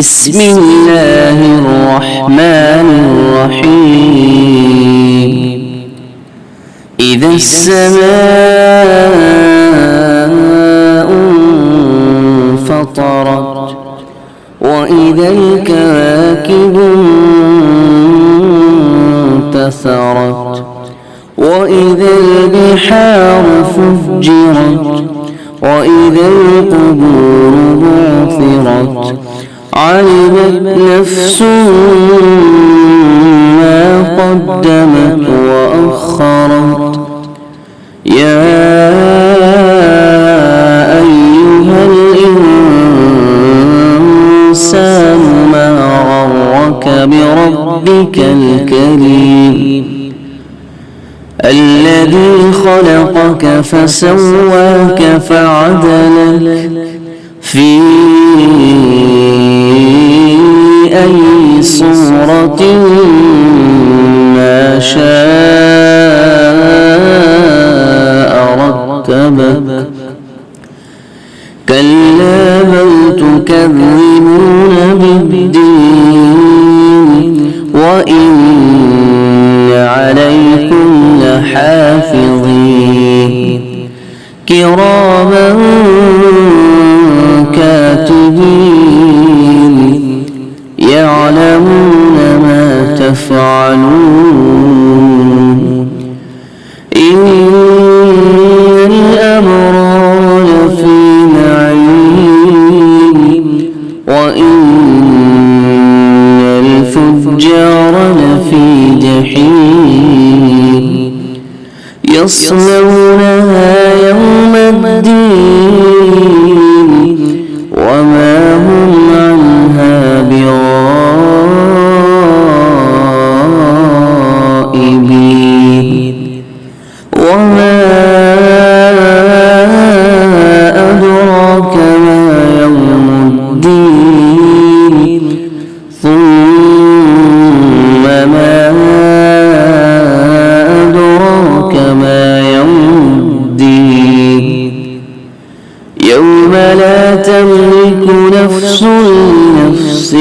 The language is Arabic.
بسم الله الرحمن الرحيم إذا السماء انفطرت وإذا الكواكب انتثرت وإذا البحار فجرت وإذا القبور بعثرت علمت نفس ما قدمت وأخرت يا أيها الإنسان ما غرك بربك الكريم الذي خلقك فسواك فعدلك في أي صورة ما شاء ركبك كلا بل تكذبون بالدين وإن عليكم لحافظين كراما كاتبين يعلمون ما تفعلون إن الأبرار لفي نعيم وإن الفجار لفي جحيم يصلونها يوم الدين وما هم عنها بغائبين وما أدراك ما يوم الدين ثم ما أدراك ما يوم الدين يوم لا تملك نفس لنفس